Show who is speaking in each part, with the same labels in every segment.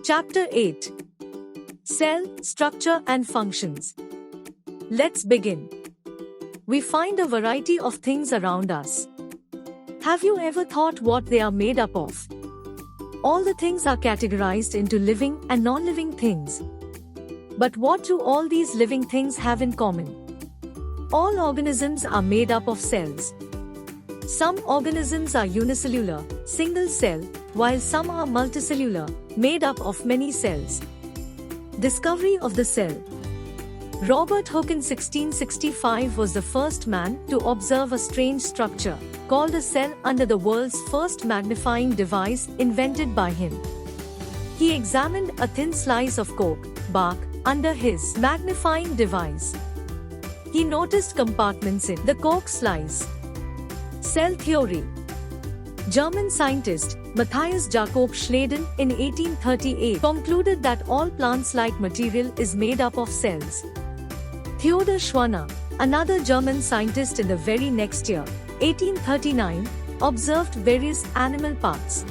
Speaker 1: Chapter 8. Cell, Structure and Functions. Let's begin. We find a variety of things around us. Have you ever thought what they are made up of? All the things are categorized into living and non-living things. But what do all these living things have in common? All organisms are made up of cells. Some organisms are unicellular, single cell, while some are multicellular, made up of many cells. Discovery of the cell. Robert Hooke in 1665 was the first man to observe a strange structure, called a cell, under the world's first magnifying device invented by him. He examined a thin slice of cork, bark, under his magnifying device. He noticed compartments in the cork slice. Cell theory. German scientist Matthias Jakob Schleiden in 1838 concluded that all plants-like material is made up of cells. Theodor Schwanner, another German scientist in the very next year, 1839, observed various animal parts.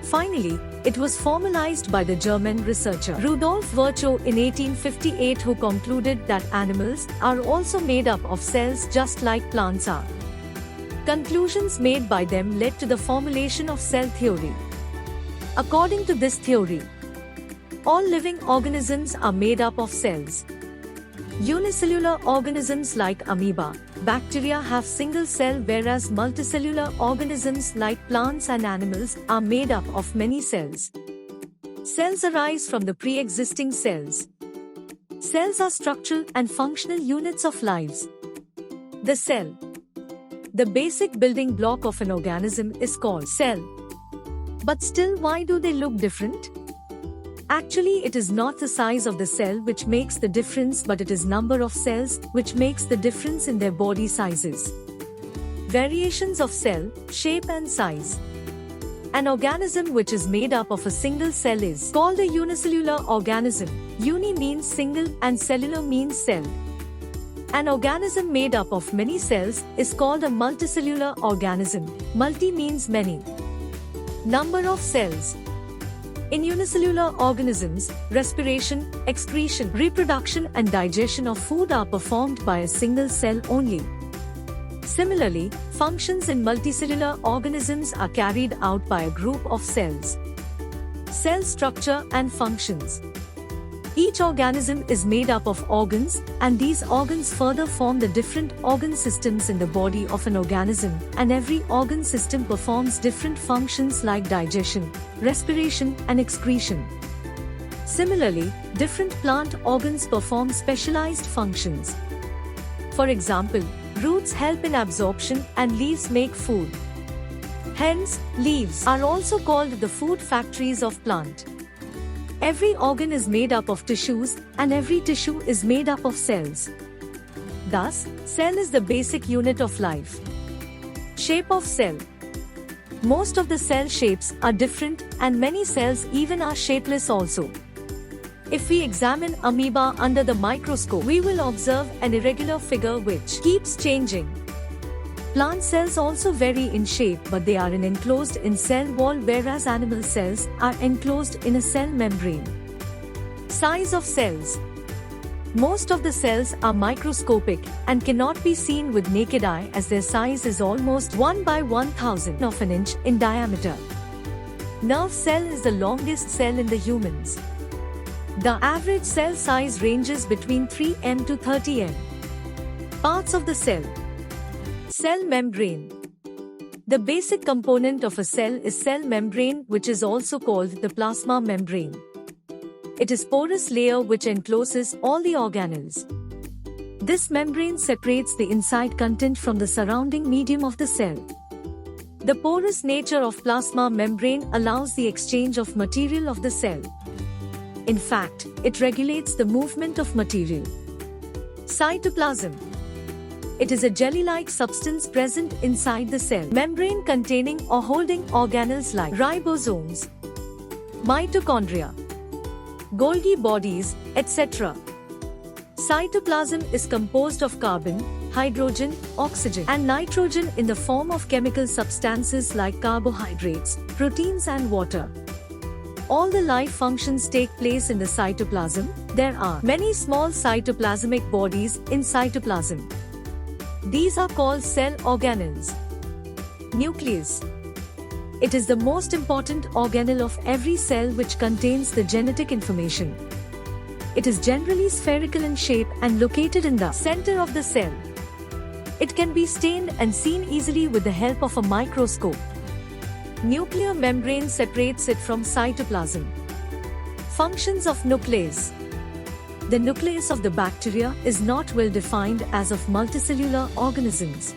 Speaker 1: Finally, it was formalized by the German researcher Rudolf Virchow in 1858, who concluded that animals are also made up of cells just like plants are. Conclusions made by them led to the formulation of cell theory. According to this theory, all living organisms are made up of cells. Unicellular organisms like amoeba, bacteria have single cell, whereas multicellular organisms like plants and animals are made up of many cells. Cells arise from the pre-existing cells. Cells are structural and functional units of lives. The cell. The basic building block of an organism is called cell. But still, why do they look different? Actually, it is not the size of the cell which makes the difference, but it is number of cells which makes the difference in their body sizes. Variations of cell, shape and size. An organism which is made up of a single cell is called a unicellular organism. Uni means single and cellular means cell. An organism made up of many cells is called a multicellular organism. Multi means many. Number of cells. In unicellular organisms, respiration, excretion, reproduction and digestion of food are performed by a single cell only. Similarly, functions in multicellular organisms are carried out by a group of cells. Cell structure and functions. Each organism is made up of organs, and these organs further form the different organ systems in the body of an organism, and every organ system performs different functions like digestion, respiration, and excretion. Similarly, different plant organs perform specialized functions. For example, roots help in absorption and leaves make food. Hence, leaves are also called the food factories of plant. Every organ is made up of tissues, and every tissue is made up of cells. Thus, cell is the basic unit of life. Shape of cell. Most of the cell shapes are different, and many cells even are shapeless also. If we examine amoeba under the microscope, we will observe an irregular figure which keeps changing. Plant cells also vary in shape, but they are enclosed in cell wall, whereas animal cells are enclosed in a cell membrane. Size of cells. Most of the cells are microscopic and cannot be seen with naked eye, as their size is almost 1 by 1,000 of an inch in diameter. Nerve cell is the longest cell in the humans. The average cell size ranges between 3 m to 30 m. Parts of the cell. Cell membrane. The basic component of a cell is cell membrane, which is also called the plasma membrane. It is a porous layer which encloses all the organelles. This membrane separates the inside content from the surrounding medium of the cell. The porous nature of plasma membrane allows the exchange of material of the cell. In fact, it regulates the movement of material. Cytoplasm. It is a jelly-like substance present inside the cell membrane containing or holding organelles like ribosomes, mitochondria, Golgi bodies, etc. Cytoplasm is composed of carbon, hydrogen, oxygen, and nitrogen in the form of chemical substances like carbohydrates, proteins, and water. all the life functions take place in the cytoplasm, there are many small cytoplasmic bodies in cytoplasm. These are called cell organelles. Nucleus. It is the most important organelle of every cell which contains the genetic information. It is generally spherical in shape and located in the center of the cell. It can be stained and seen easily with the help of a microscope. Nuclear membrane separates it from cytoplasm. Functions of nucleus. The nucleus of the bacteria is not well defined as of multicellular organisms.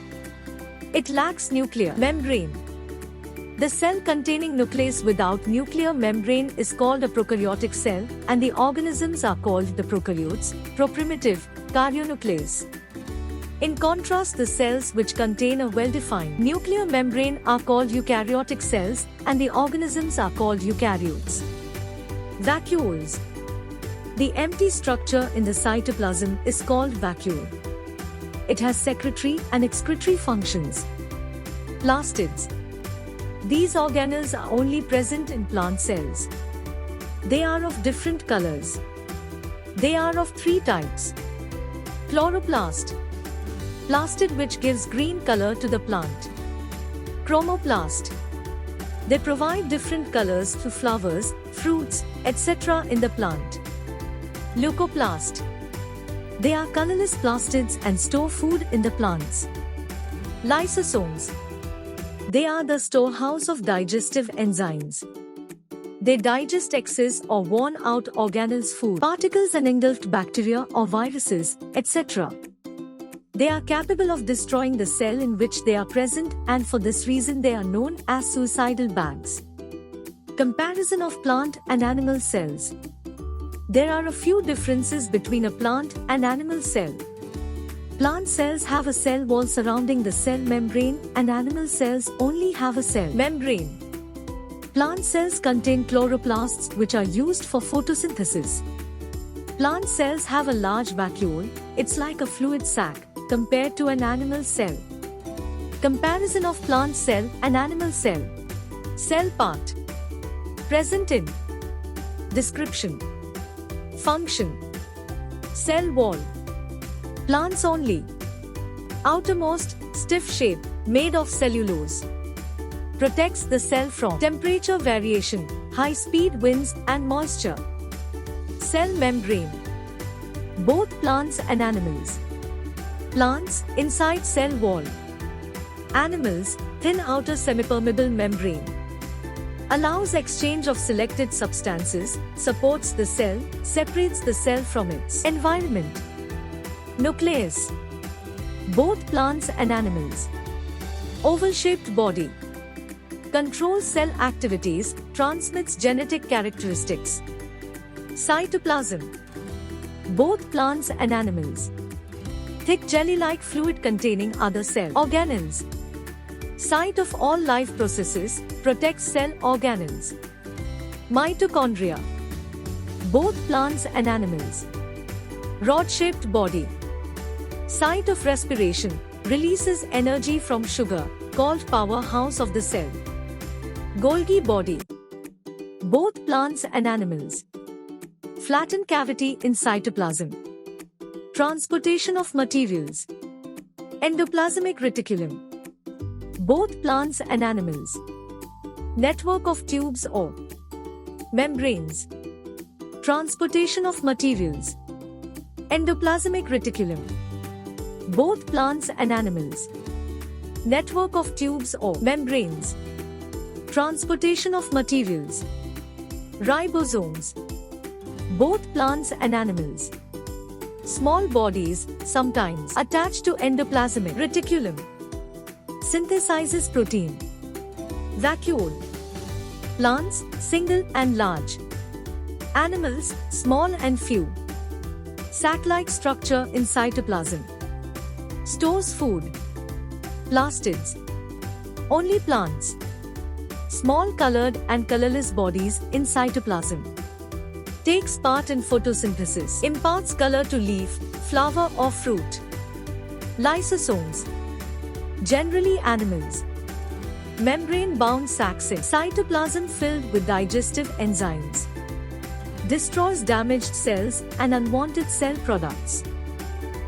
Speaker 1: It lacks nuclear membrane. The cell containing nucleus without nuclear membrane is called a prokaryotic cell, and the organisms are called the prokaryotes, proprimitive, karyonucleus. In contrast, the cells which contain a well-defined nuclear membrane are called eukaryotic cells, and the organisms are called eukaryotes. Vacuoles. The empty structure in the cytoplasm is called vacuole. It has secretory and excretory functions. Plastids. These organelles are only present in plant cells. They are of different colors. They are of three types. Chloroplast. Plastid which gives green color to the plant. Chromoplast. They provide different colors to flowers, fruits, etc. in the plant. Leucoplast. They are colorless plastids and store food in the plants. Lysosomes. They are the storehouse of digestive enzymes. They digest excess or worn-out organelles, food particles and engulfed bacteria or viruses, etc. They are capable of destroying the cell in which they are present, and for this reason they are known as suicidal bags. Comparison of plant and animal cells. There are a few differences between a plant and animal cell. Plant cells have a cell wall surrounding the cell membrane, and animal cells only have a cell membrane. Plant cells contain chloroplasts which are used for photosynthesis. Plant cells have a large vacuole, it's like a fluid sac, compared to an animal cell. Comparison of plant cell and animal cell. Cell part. Present in. Description. Function. Cell wall. Plants only. Outermost, stiff shape, made of cellulose. Protects the cell from temperature variation, high-speed winds and moisture. Cell membrane. Both plants and animals. Plants, inside cell wall. Animals, thin outer semipermeable membrane. Allows exchange of selected substances, supports the cell, separates the cell from its environment. Nucleus. Both plants and animals. Oval-shaped body. Controls cell activities, transmits genetic characteristics. Cytoplasm. Both plants and animals. Thick jelly-like fluid containing other cell organelles. Site of all life processes, protects cell organelles. Mitochondria. Both plants and animals. Rod-shaped body. Site of respiration, releases energy from sugar, called powerhouse of the cell. Golgi body. Both plants and animals. Flattened cavity in cytoplasm. Transportation of materials. Endoplasmic reticulum. Both plants and animals. Network of tubes or membranes. Transportation of materials. Endoplasmic reticulum. Both plants and animals. Network of tubes or membranes. Transportation of materials. Ribosomes. Both plants and animals. Small bodies, sometimes attached to endoplasmic reticulum. Synthesizes protein. Vacuole. Plants, single and large. Animals, small and few. Sac-like structure in cytoplasm. Stores food. Plastids. Only plants. Small colored and colorless bodies in cytoplasm. Takes part in photosynthesis. Imparts color to leaf, flower or fruit. Lysosomes. Generally animals. Membrane-bound sac cell. Cytoplasm filled with digestive enzymes. Destroys damaged cells and unwanted cell products.